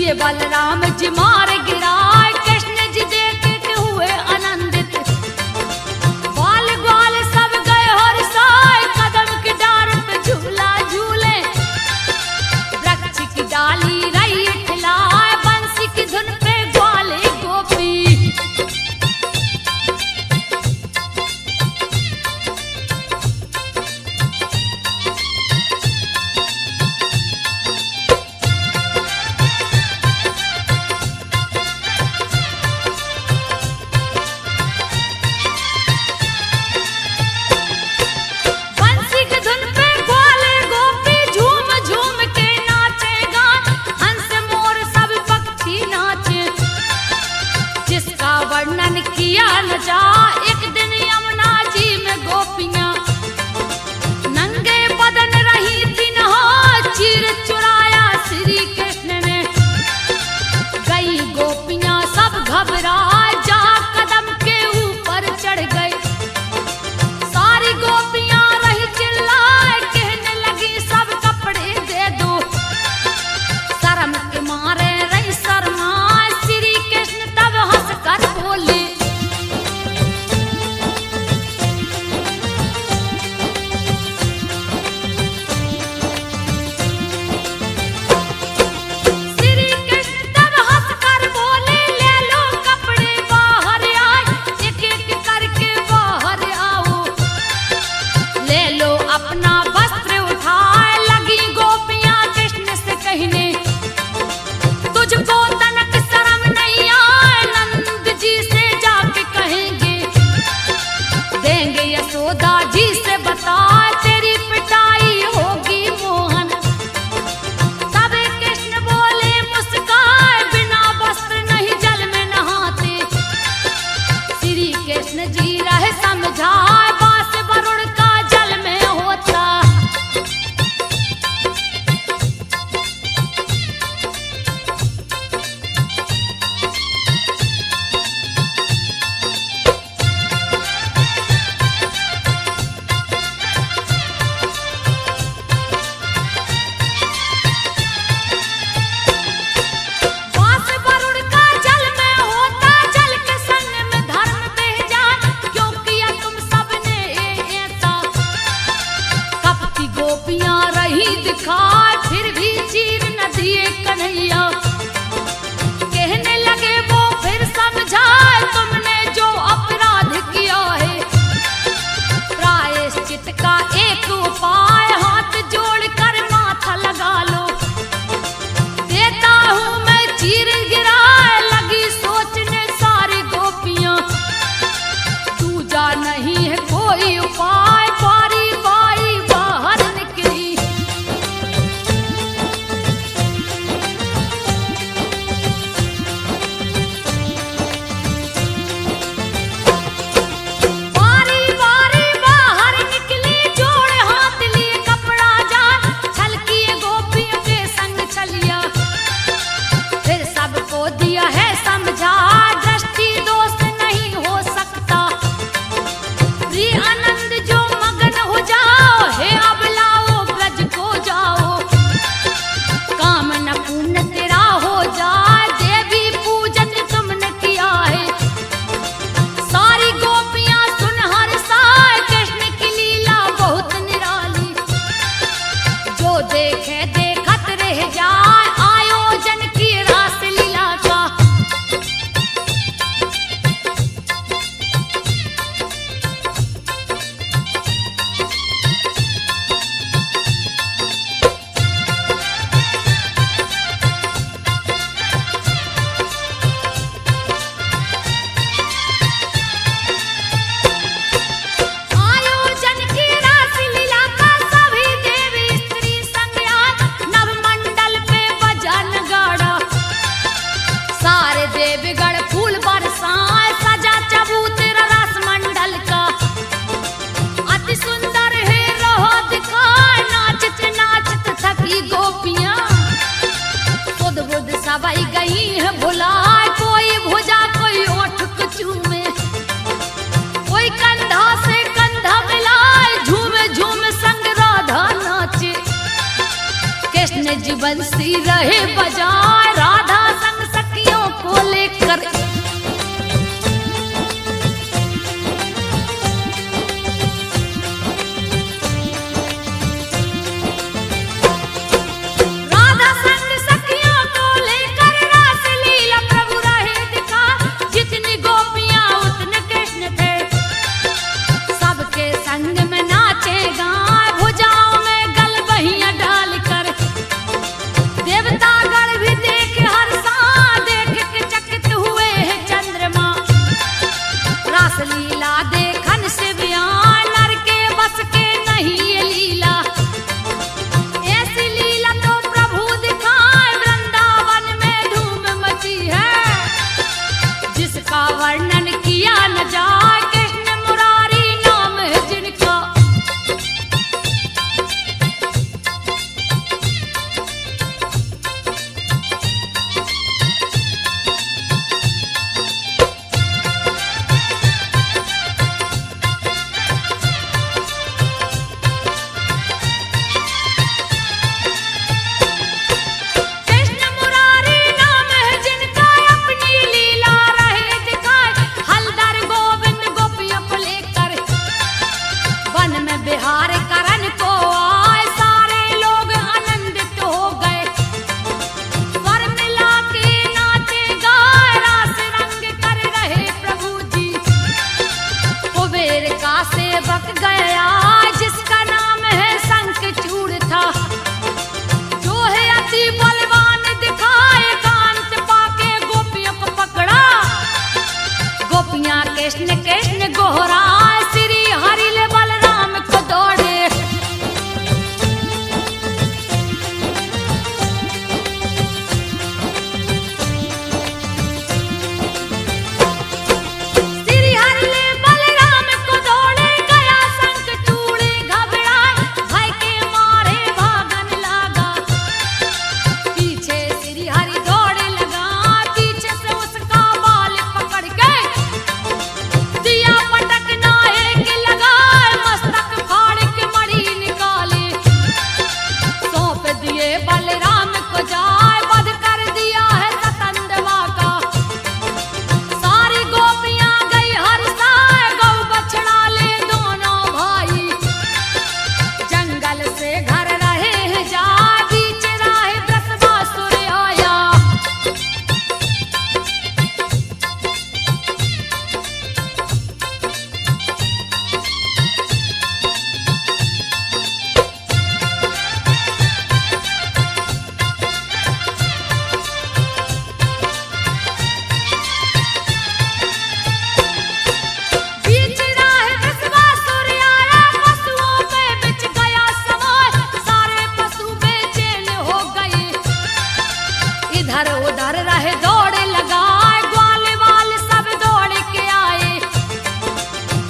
दिए बलराम जी मार गिराए, कृष्ण जी देख के हुए आनंदित। ग्वाल ग्वाल सब गए हर्षाए, कदम की डार पे झूला झूले। वृक्ष की डाली रही ठिलाए, बंसी की धुन पे ग्वाले गोपी। वर्णन किया न जा, एक दिन यमुना जी में गोपियां नंगे बदन रही थी नहा, चीर चुराया श्री कृष्ण ने। गई गोपियां सब घबराए, जा कदम के ऊपर चढ़ गई। सारी गोपियां रही चिल्लाए, कहने लगी सब कपड़े दे दो। शर्म के मारे रही शर्माए, श्री कृष्ण तब हंस कर बोले। श्री कृष्ण तब हंस कर बोले, ले लो कपड़े बाहर आए, एक एक करके बाहर आओ। ले लो अपना वस्त्र उठाए, लगी गोपियां कृष्ण से कहने, तुझको तनक शर्म नहीं आए, नंद जी से जाके कहेंगे। देंगे यशोदा जी से बता, तेरी पिटाई होगी मोहन। तब कृष्ण बोले मुस्काए, बिना वस्त्र नहीं जल में नहाते। श्री कृष्ण जी रहे समझाए, बास वरुण का जल में होता। बास वरुण का जल में होता, जल के संग में धर्म बह जाए, क्यों किया तुम सबने ऐसा। कपटी गोपियां रही दिखाए, फिर भी चीर न दिए कन्हैया। कहने लगे वो फिर समझाए, तुमने जो अपराध किया है। प्रायश्चित का एक उपाय, हाथ जोड़कर माथा लगा लो। देता हूँ मैं चीर गिराए, लगी सोचने सारी गोपियां। दूजा नहीं है कोई उपाय, बारी बारी बाहर निकली। बारी बारी बाहर निकली, जोड़ हाथ लिए कपड़ा जाए, छलकिए गोपियों के संग चलिया। फिर सबको दिया है समझा, दृष्टि दोष नहीं हो सकता। प्रिय आनंद जो मगन हो जाओ, हे अब लाओ ब्रज को जाओ। काम न पूर्ण तेरा हो जाए, देवी पूजन तुमने किया है। सारी गोपियां सुन हर्षाए, कृष्ण की लीला बहुत निराली। जो देखे देखत रह जाए, आयोजन की रास लीला का। आयोजन की रास लीला का सभी देवी स्त्री संग आए, नवमंडल पे बजा नगाड़ा। सारे देवगण फूल बरसाए, सजा चबूतरा रस मंडल का। अति सुंदर है रहो दिखाए, नाचत नाचत थकी गोपियां। सुध बुध सवाई गई है भुलाए, कोई भुजा कोई ओठ को चूमे। कोई कंधा से कंधा मिलाए, झूमे झूमे संग राधा नाचे। कृष्ण जी बंसी रहे बजाए, राधा इधर उधर रहे दौड़ लगाए, ग्वाल वाल सब दौड़ के आए।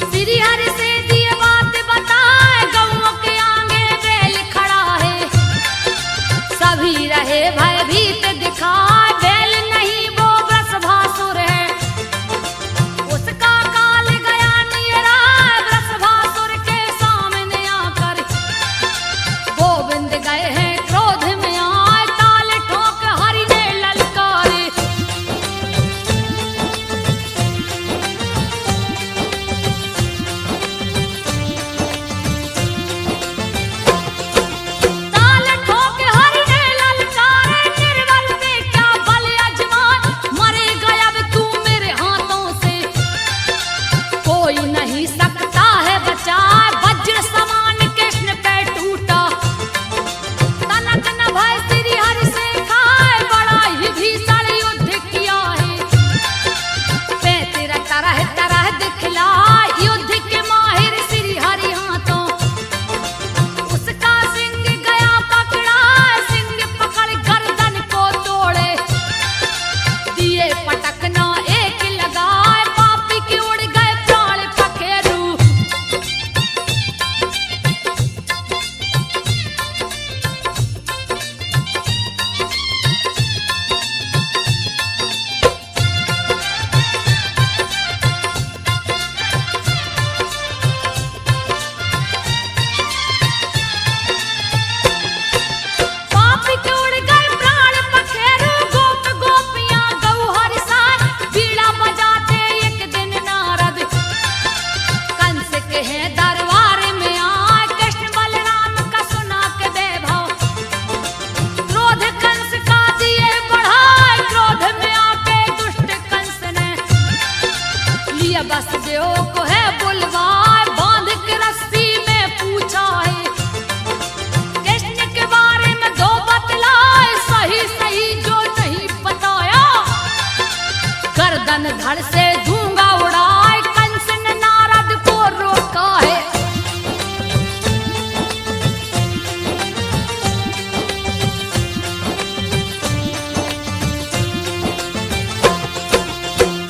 श्री हरि से दिए बात बताए, गऊ के आगे बैल खड़ा है। सभी रहे भयभीत दिखाए, बैल नहीं वो वृषभासुर है। उसका काल गया नियरा, वृषभासुर के सामने आकर। गोविंद गए हैं क्रोध में आए, ताल ठोक हरि ने ललकारे। ताल ठोक हरि ने ललकारे, निर्बल पे क्या बल अजमाए। मरे गया अब तू मेरे हाथों से, कोई नहीं सकता है बचाए। वज्र समान कृष्ण पे टूटा, तनक न भय श्री हरि से खाए। बड़ा ही भीषण युद्ध किया है, पैतरा तरह तरह दिखलाए। युद्ध के माहिर श्री हरि हाथों, उसका सिंह गया पकड़ा। सिंह पकड़ गर्दन को तोड़े, दिए पटकना एक लगाए। पापी के उड़ गए प्राण पखेरु। पापी के उड़ गए प्राण पखेरु। गोप गोपियां गौ हरि साथ, बीड़ा बजाते एक दिन नारद। कंस के हैं दरबार में आए, कृष्ण बलराम का सुना के वैभव। क्रोध कंस का दिए बढ़ाए, क्रोध में आके दुष्ट कंस ने लिया वसुदेव को है बुलवाए। बांध के रस्सी में पूछा है, कृष्ण के बारे में दो बतलाए। सही सही जो नहीं बताया, गर्दन धड़ से धूंगा उड़ाए। कंस ने नारद को रोका है,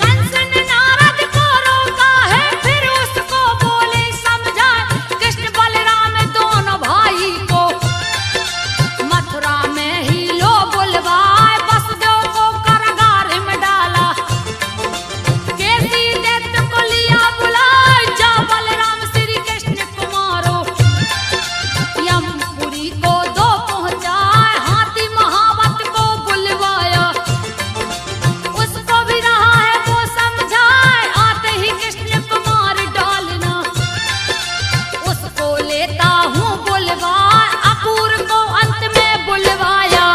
कंस ने नारद को रोका है। फिर उसको बोले समझाए, कृष्ण बलराम दोनों भाई को मथुरा में ही लो बुलवाए। वसुदेव को कारागार में डाला, केसी दैत्य को लिया बुलाए। जा बलराम श्री कृष्ण को मारो, यमपुरी को दो पहुंचाए। हाथी महावत को बुलवाया, उसको भी रहा है वो समझाए। आते ही कृष्ण को मार डालना, उसको लेता हूँ बुलवाए। अपूर को अंत में बुलवाया।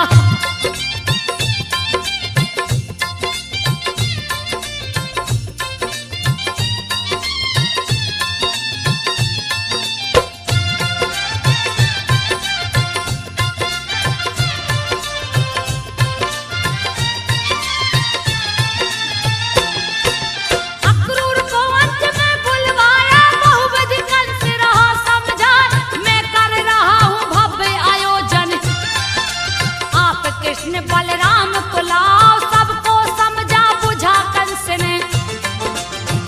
अक्रूर को अंत में बुलवाया। बहुविध कंस रहा समझाए, मैं कर रहा हूँ भव्य आयोजन। आप कृष्ण बलराम को लाओ, सबको समझा बुझा कंस ने।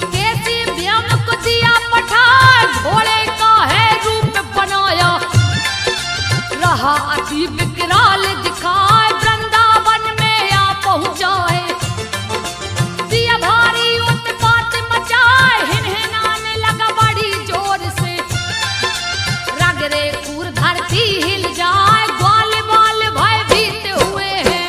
केसी व्योम को दिया पठाए, घोड़े का है रूप बनाया। रहा अति विकराल दिखाए, वृंदावन में आ पहुंचाए। दिया भारी उत्पात मचाए, हिनहिनाने लगा बड़ी जोर से। रगरे खूर धरती हिल जाए, ग्वाल बाल भयभीत हुए हैं।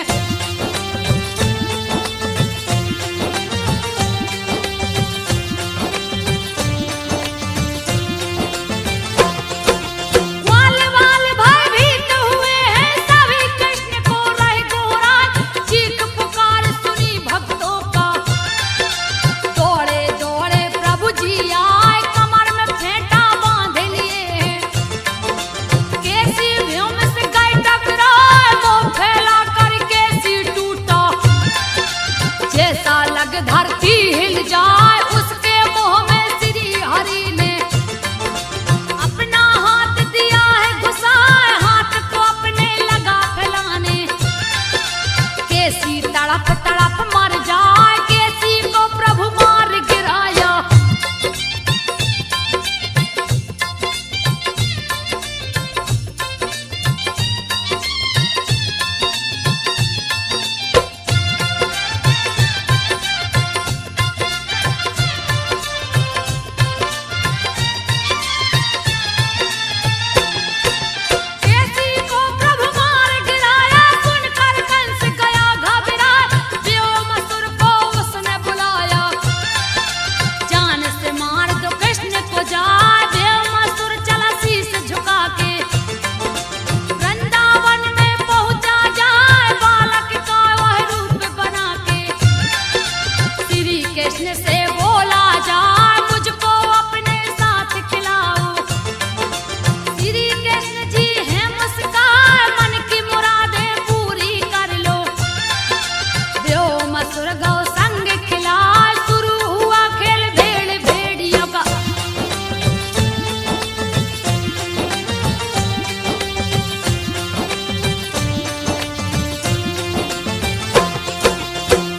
असुर गौ संग खिला शुरू हुआ खेल भेड़ भेड़ियों का।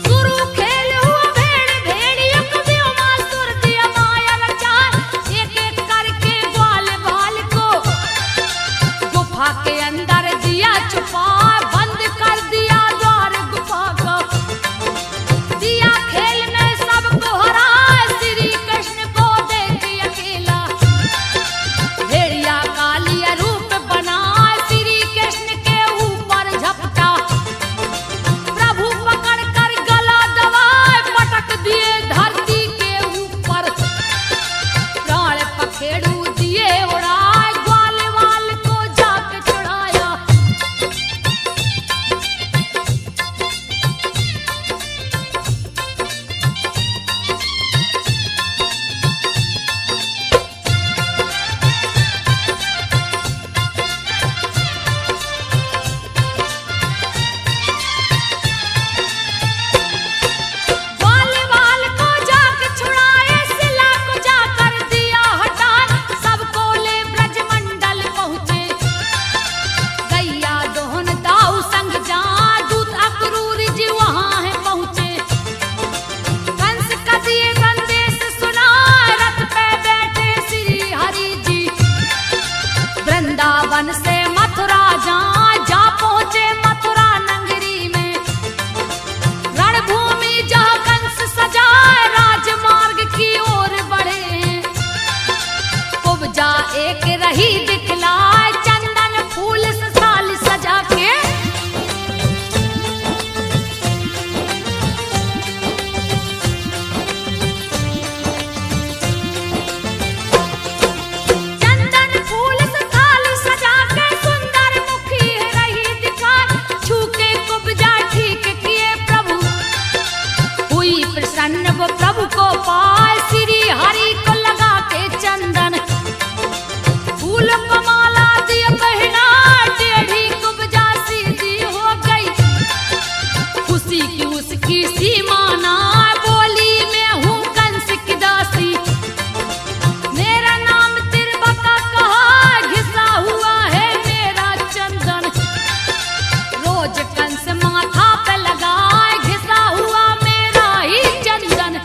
शुरू खेल हुआ भेड़ भेड़ियों का, व्योमासुर दिया माया रचार, एक एक करके ग्वाल बाल को गुफा के अंदर दिया छुपा, बंद कर दिया द्वार गुफा का। दिया खेल में सबको हरा, श्री कृष्ण को देख अकेला, भेड़िया कालिया रूप बना श्री कृष्ण के ऊपर झपटा। प्रभु पकड़ कर गला दबाए पटक दिए धरती के ऊपर, प्राण पखेड़ू दिए उड़ाए, ग्वाल वाल को जाके छुड़ाया। ग्वाल वाल को जाके छुड़ाए, शिला को जाकर दिया हटाए, सबको ले ब्रजमंडल पहुँचे। गैया दोहन दाऊ संग जा, दूत अक्रूर जी वहाँ है पहुँचे। कंस का दिए संदेश सुना, रथ पे बैठे श्री हरि जी, वृंदावन से मथुरा जा पहुँचे मथुरा नगरी में। रणभूमि जहाँ कंस सजाए, राजमार्ग की ओर बढ़े हैं। कुब्जा एक रही दिखलाए, चंदन फूल से साल सजा के। चंदन फूल से थाल सजा के, सुंदर मुखी रही दिखाए, छू के कुब्जा ठीक किए प्रभु, हुई प्रसन्न वो प्रभु को पाए, श्री हरि को लगा के चंदन। फूल को माला दिया पहना, टेढ़ी कुब्जा सीधी हो गई, खुशी की उसकी सीमा ना, बोली मैं हूँ कंस की दासी। मेरा नाम तिरबका कहा, घिसा हुआ है मेरा चंदन, रोज कंस माथा पे लगाए, घिसा हुआ मेरा ही चंदन।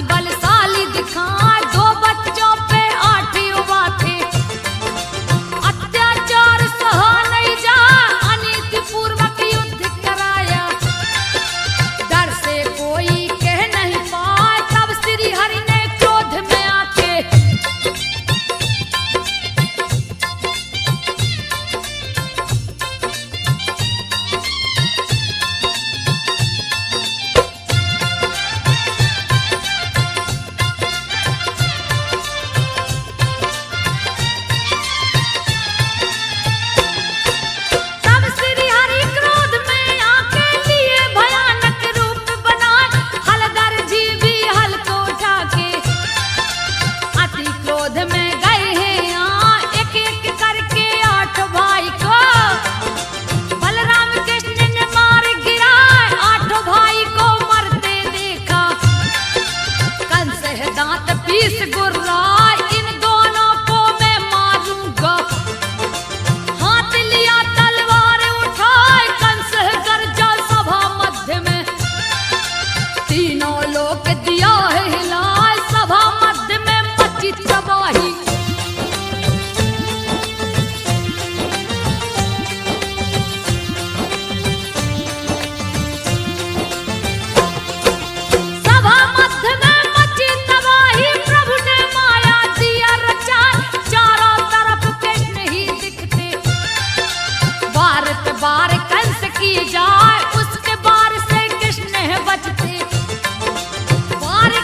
अति बलशाली दिखाए, 2 बच्चों पे 8 युवा थे। अत्याचार सहा नहीं जा, अनीति पूर्वक युद्ध कराया। डर से कोई कह नहीं पाए, तब श्री हरि ने क्रोध में आके बार कंस की जाए, उसके बार से कृष्ण है बचते। बार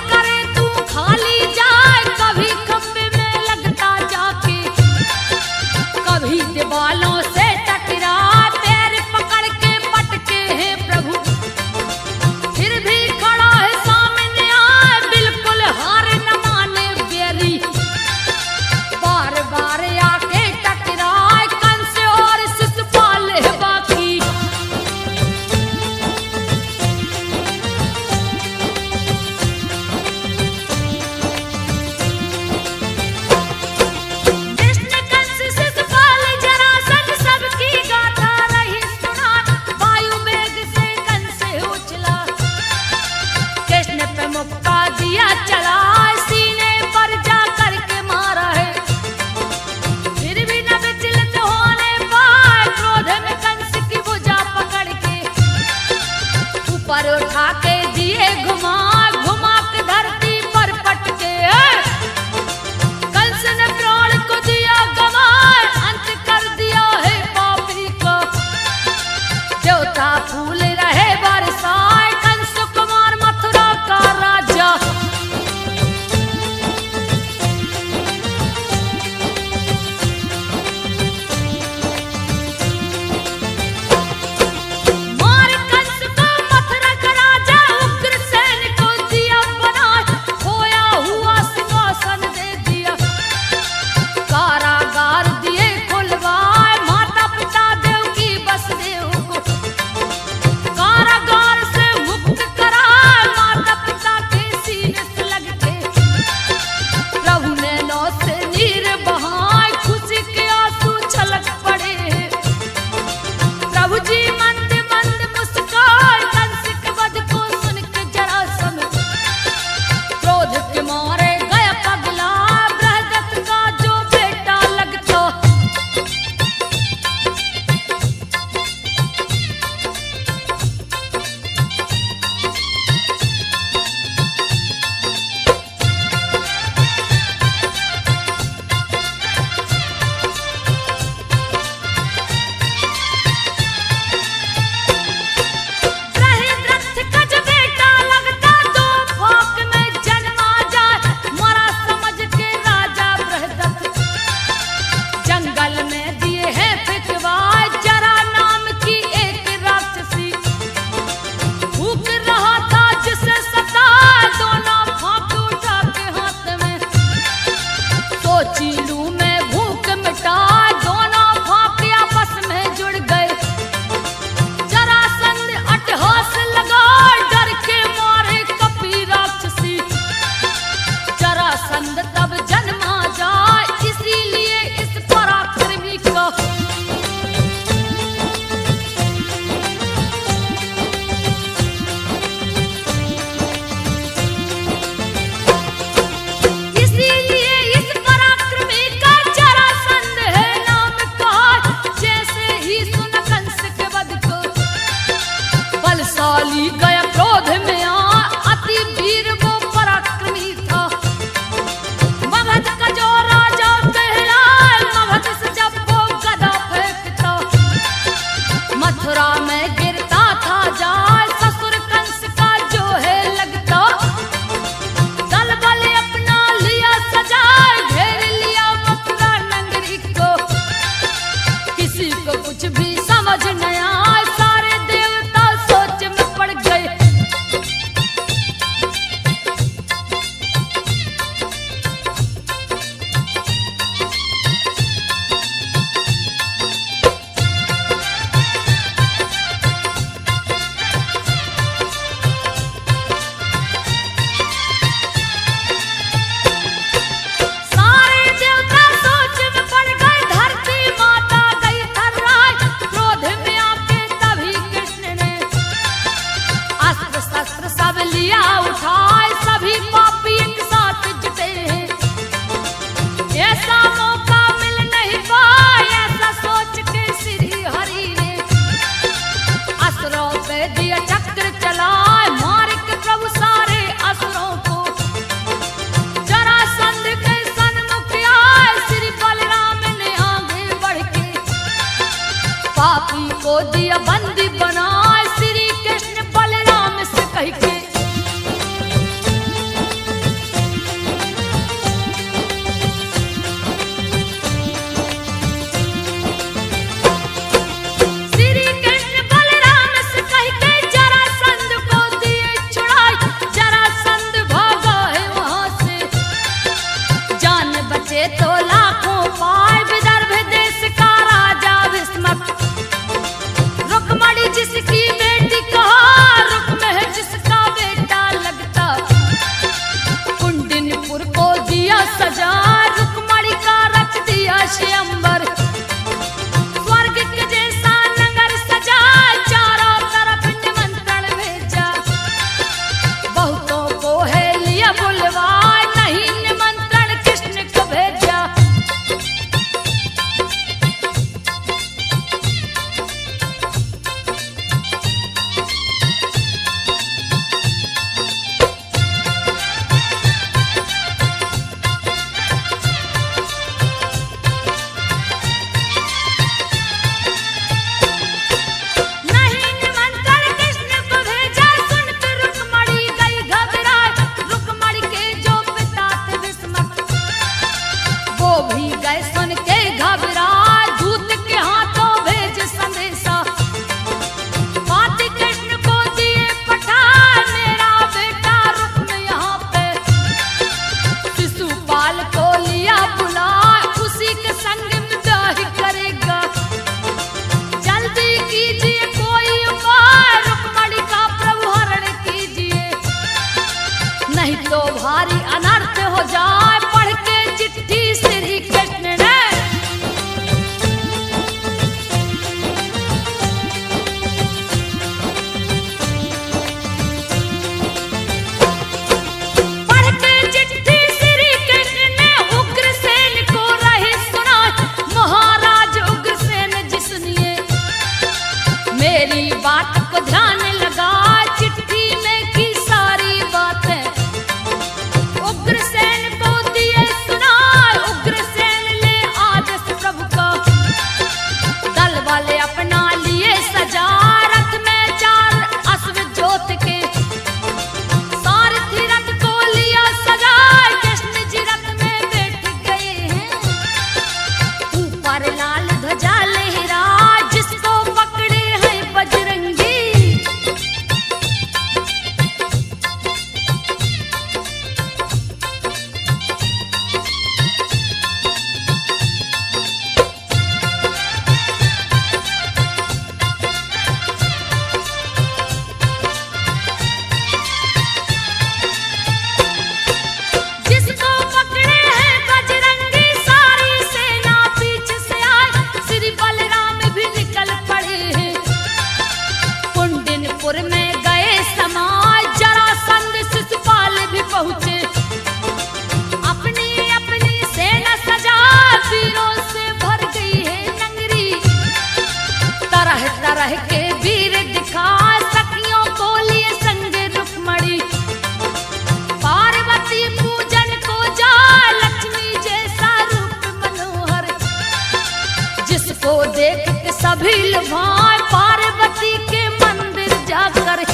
नहीं तो भारी अनर्थ हो जाए। पढ़ के चिट्ठी श्री कृष्ण ने मेरी बात को ध्यान लगा, चिट्ठी में की सारी बातें उग्रसेन को दिए सुना। उग्रसेन ले आदेश प्रभु का, दल वाले अपना लिए सजा। रथ में 4 अश्व जोत के, सारथी रथ को लिया सजा। कृष्ण जी रथ में बैठ गए हैं, ऊपर लाल ध्वजा लहरा। जिसको पकड़े हैं बजरंगी, जिसको पकड़े हैं बजरंगी, सारी सेना पीछे से आई। श्री बलराम भी निकल पड़े हैं, कुंडिनपुर में गए समाज। जरासंध शिशुपाल भी पहुंचे, अपनी अपनी सेना सजा। वीरों से भर गई है नगरी, तरह तरह के वीर दिखा। सखियों को लिए संग रुक्मणी, पार्वती पूजन को जा। लक्ष्मी जैसा रूप मनोहर, जिसको देख के सभी लुभाए। पार्वती के मंदिर जाकर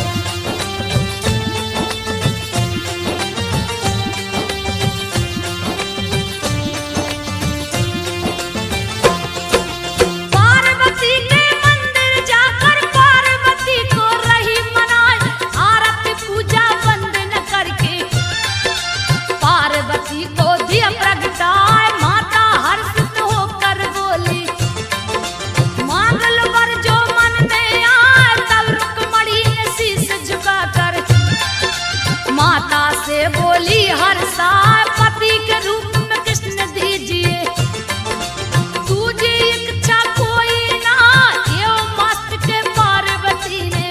पार्वती के मंदिर जाकर पार्वती को रही मनाए। आरती पूजा बंद न करके पार्वती को दिया प्रगटाए। माता हर्षित होकर बोली, मांग लो वर जो मन में आए। तब रुक्मणी ने शीश झुकाकर माता से बोली, हर्षा पति के रूप में कृष्ण दीजिए। तुझे इच्छा कोई ना, यो मस्त के पार्वती ने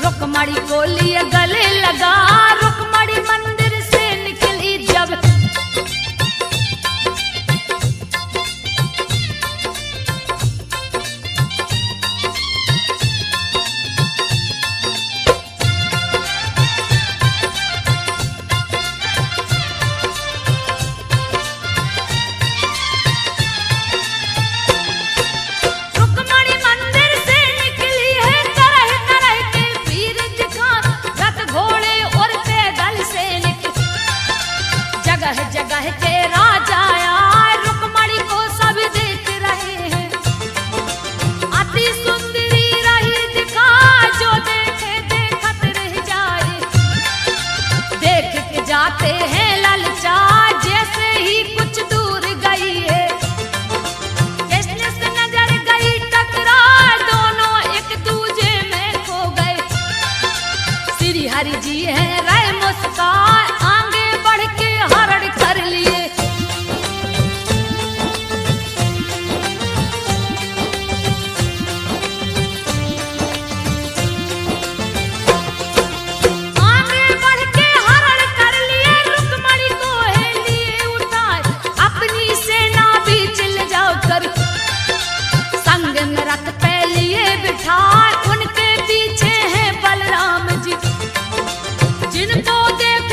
रुक्मणी को लिए गले लगा। रुक्मणी मंदिर से निकली जब, रुक्मणी मंदिर से निकली है। तरह तरह के वीर दिखा, रथ घोड़े और पैदल सैनिक। जगह जगह के राजा आए, रुक्मणी को सब देख रहे हैं। अति सुंदरी रही दिखा, जो देखे देखत रह जाए। देख के जाते हैं ललचा, जैसे ही कुछ दूर गई है। कृष्ण से नजर गई टकरा, दोनों एक दूजे में खो गए। श्री हरि जी हैं रहे मुस्कान, आगे बढ़ के हरण कर लिए। आगे बढ़ के हरण कर लिए, रुक्मणी को है लिए उठाए। अपनी सेना बीच ले जाओ कर, संग में रथ पे लिए बिठाए। उनके पीछे हैं बलराम जी, जिनको देख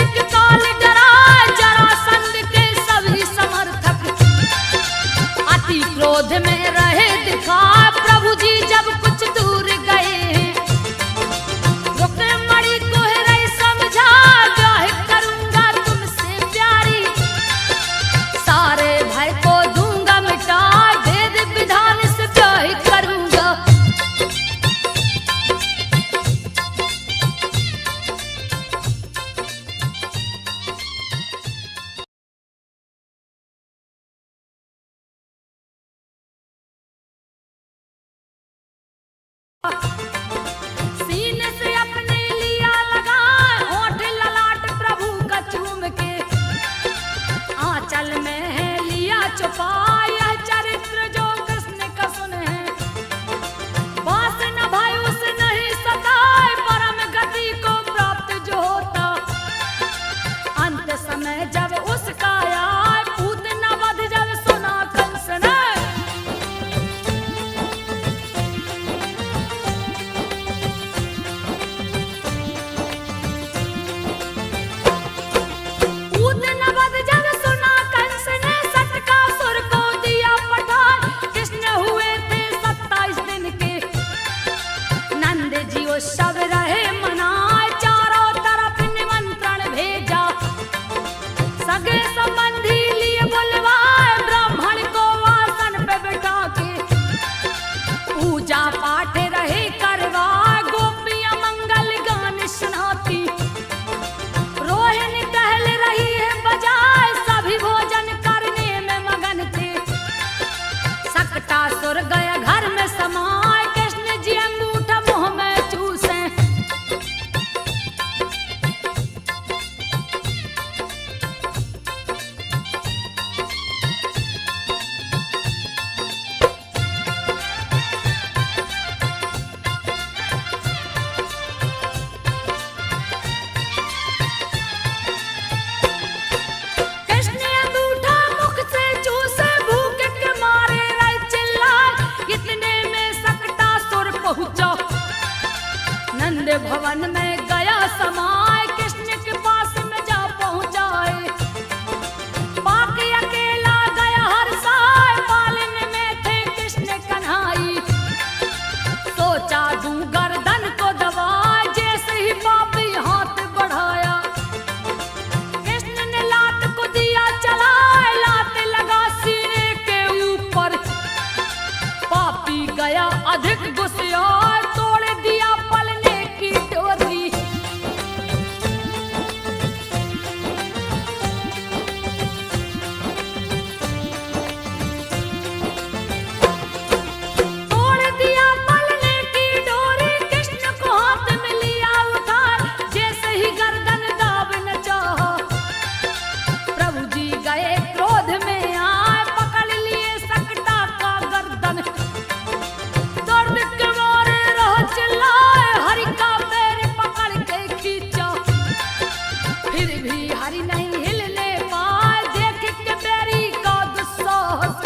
फिर भी हरि नहीं हिलने पाए, देख के बेरी का दुस्साहस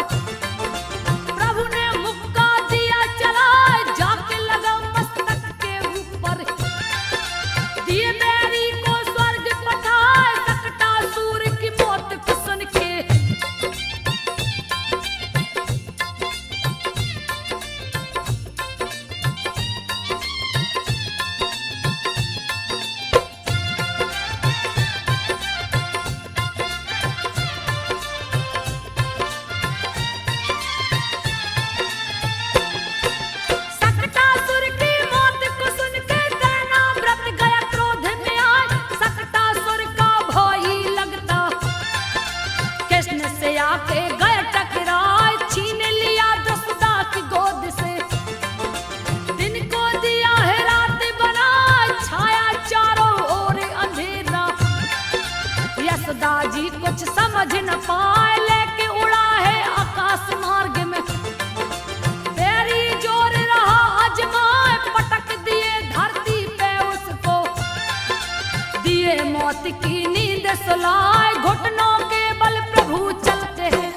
प्रभु ने मुक्का दिया चला, जाके लगा मस्तक के ऊपर, दिए बेरी को स्वर्ग पठाए, सकटासुर की मौत को सुन के सकटासुर की मौत को सुन के दैनाव्रत गया क्रोध में आए, सकटासुर का भाई लगता कृष्ण से आके गए टकराए, छीन लिया दसदा की गोद से, दिन को दिया है रात बना, छाया चारों ओर अंधेरा, यशोदा जी कुछ समझ न पाए, लेके उड़ा है आकाश मार्ग में, बेरी जोर रहा अजमाए, पटक दिए धरती पे उसको, दिए मौत की नींद सुलाए, घुटनों के बल प्रभु चलते हैं।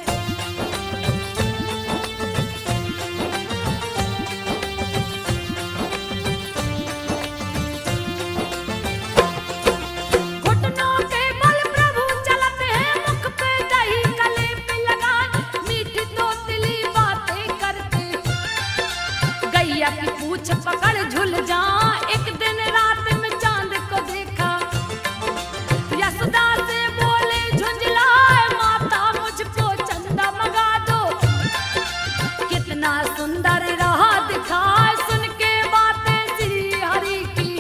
घुटनों के बल प्रभु चलते हैं, मुख पे दही गले पे लगाए, मीठी तोतली बातें करते, गैया की पूछ पकड़ झुल जा, एक दिन रात में चांद को देखा, यशोदा से बोले झुंझलाए, माता मुझको चंदा मंगा दो, कितना सुंदर रहा दिखाए, सुन के बातें श्री हरि की,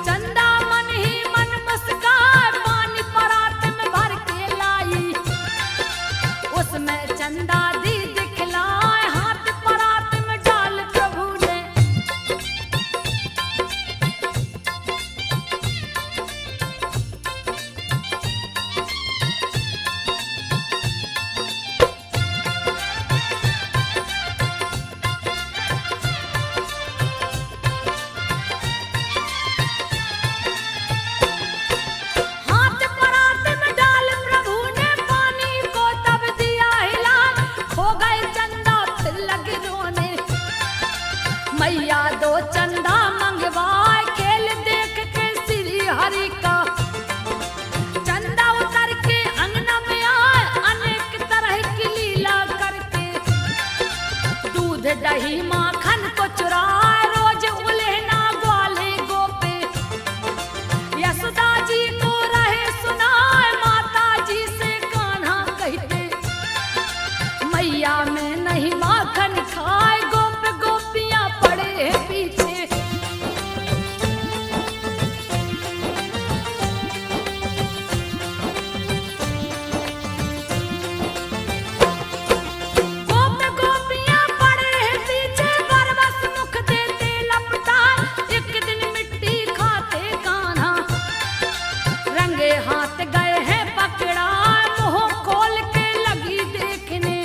चंदा मन ही मन मुस्काए, पानी परात में भर के लाई, उसमें चंदा दी दिखलाए, हाथ परात में डाल प्रभु ने, हाथ परात में डाल प्रभु ने, पानी को तब दिया हिला, खो गए चंदा फिर लगे रोने, मैया दो चंदा मंगवाए, खेल देख के श्री हरि का, चंदा उतर के अंगना में आए, अनेक तरह की लीला करके, दूध दही माखन को चुराए, रोज उलेहना ग्वाले गोपे, यशोदा जी को रहे सुनाए, माता जी से कान्हा कहते, मैया में नहीं माखन खाए, गोप गोपियां पड़े हैं पीछे, गोप गोपियां पड़े हैं पीछे, बरबस मुख देते लपटाए, एक दिन मिट्टी खाते कान्हा, रंगे हाथ गए हैं पकड़ा, मुंह खोल के लगी देखने,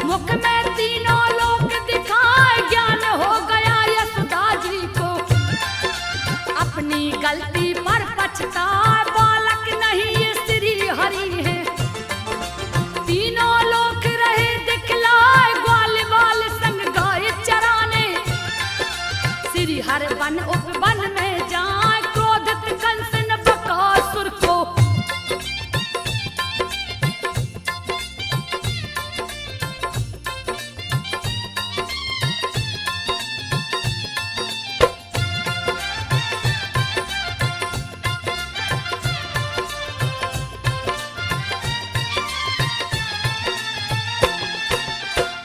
मुख में तीनों लोक दिखाए, ज्ञान हो गया यशोदा जी को, अपनी गलती पर पछताए, बालक नहीं ये श्री हरि है, तीनों लोक रहे दिखलाए, ग्वाल बाल संग गाय चराने, श्री हर वन उपवन में जाए, क्रोधित कंस न बकासुर को,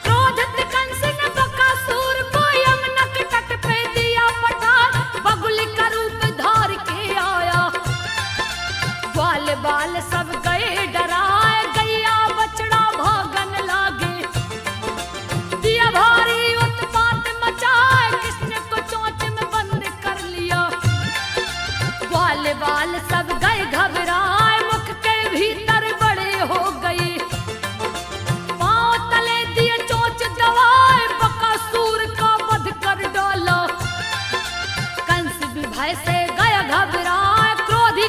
क्रोधित कंस ने बकासुर को यमुना के तट पे दिया पठा, बगुल का रूप धार के आया, ग्वाल बाल सब गए डराए, गैया बछड़ा भागन लागे, दिया भारी उत्पात मचाए, कृष्ण को चोंच में बंद कर लिया, ग्वाल बाल सब गए घबराए, मुख के भीतर बड़े हो गए, पांव तले दिए चोंच दबाए, बकासुर का वध कर डाला, कंस भी भय से गया घबराए, क्रोधित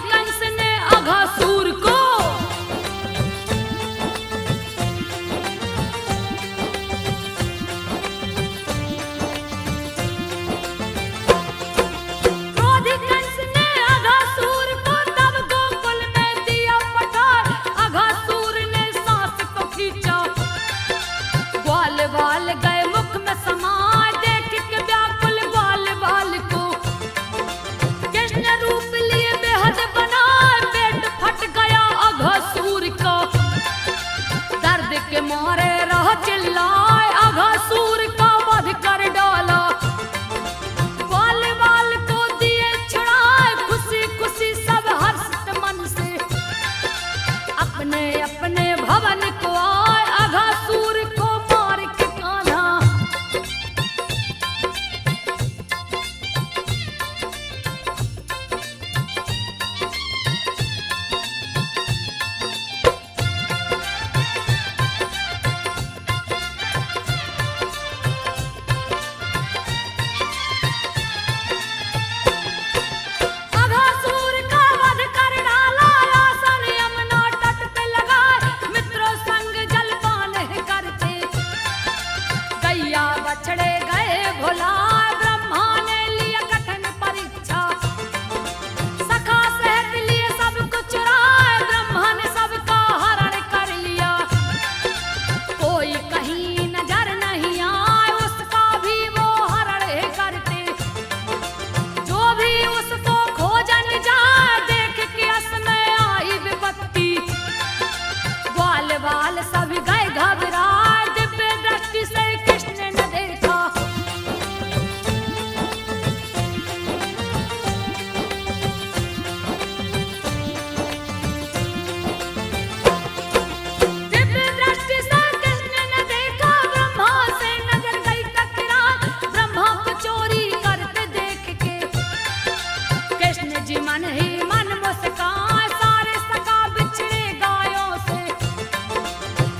मन ही मन मुस्काए सारे सका बिछड़े गायों से।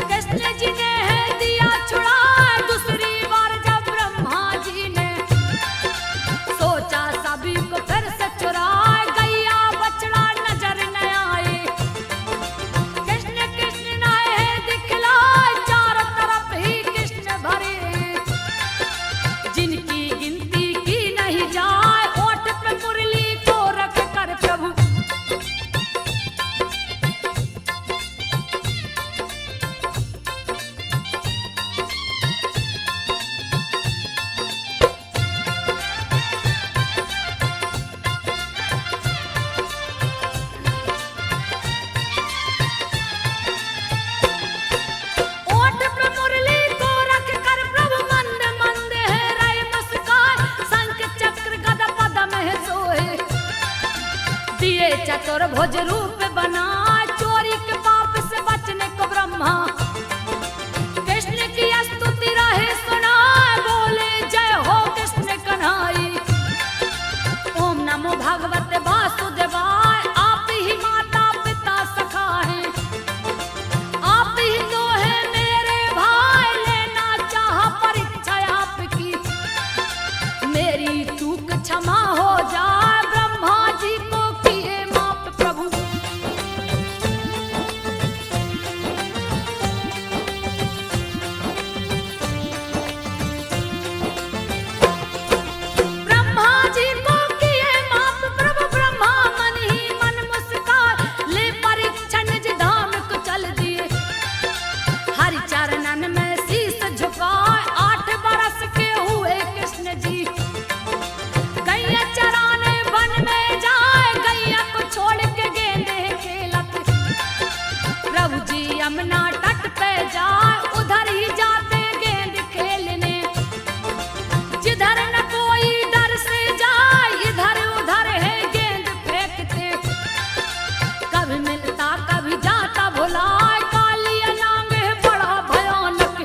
कृष्ण जी ने है दिया छुड़ा दूसरी बार जब ब्रह्मा जी ने सोचा सभी को फिर से चुराए, गैया बछड़ा नजर न आए। कृष्ण कृष्ण नाए दिखलाए चारों तरफ ही कृष्ण भरे, जिनकी गिनती की नहीं जाए। ओठ पे मुरली को रख कर प्रभु ओठ पे मुरली को रख कर प्रभु मंद मंद है रहे मुस्काए। शंख चक्र गदा पद्म है सोए, दिए चतुर्भुज रूप बनाए। चोरी के पाप से बचने को ब्रह्मा कृष्ण की स्तुति रहे सुनाए। बोले जय हो कृष्ण कन्हाई, ओम नमो भगवते वासुदेवाय। आप ही माता पिता सखा हैं, आप ही तो है मेरे भाई। लेना चाह परीक्षा आपकी, मेरी चूक क्षमा हो जाए। ब्रह्मा जी को किए माफ प्रभु ब्रह्मा जी को किए माफ प्रभु। ब्रह्मा मन ही मन मुस्काए, ले परीक्षा निज धाम को चल दिए। हरि चरणन में शीस झुकाए, 8 बरस के हुए कृष्ण जी। गैया चराने वन में जाए, गैया को छोड़ के गेंदे खेलत। प्रभु जी यमुना तट पे जाए, उधर ही जाते गेंद खेलने। जिधर न कोई डर से जाए, इधर उधर है गेंद फेंकते। कभी मिलता कभी जाता भुलाए, कालिया नांग है बड़ा भयानक।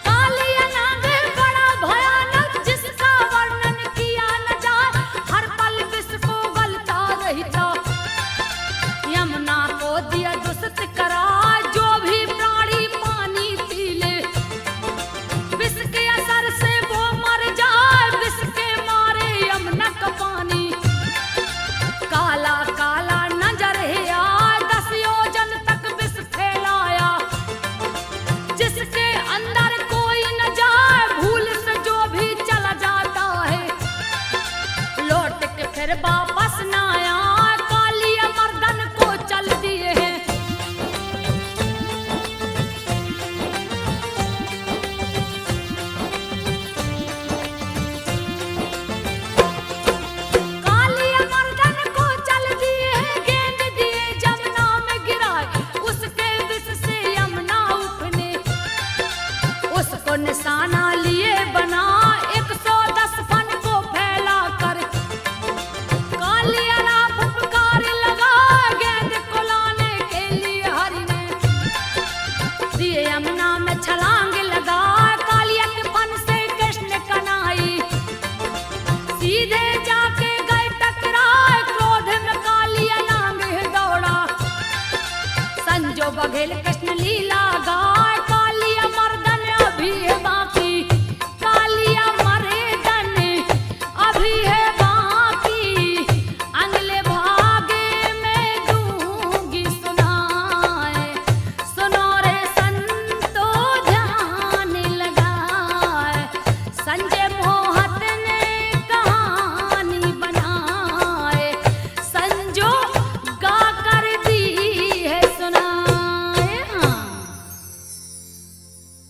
कालिया नाग बड़ा भयानक, जिसका वर्णन किया न जाए। हर पल विष को गलता रहता, यमुना को दिया दुष्ट करार। जो भी प्राणी पानी पी ले, विष के असर से वो मर जाए। विष के मारे यमुना का पानी काला काला नजर है आए। 10 योजन तक विष फैलाया, जिसके अंदर कोई न जाए। भूल से जो भी चला जाता है, लौट के फिर वापस न आया। कालिया मर्दन को चल दिए हैं, कालिया मर्दन को चल दिए हैं। गेंद दिए जमुना में गिराए, उसके विष से यमुना उठने। उसको निशाना लिए बना 110 फन को फैला कर। कालिया राम फुफकार लगा, गेंद को लाने के लिए हरि ने दिए यमुना में छलांग लगा। कालिया के फन से कृष्ण कन्हाई सीधे जाके गए टकराए। क्रोध में कालिया नांग दौड़ा, संजो बघेल के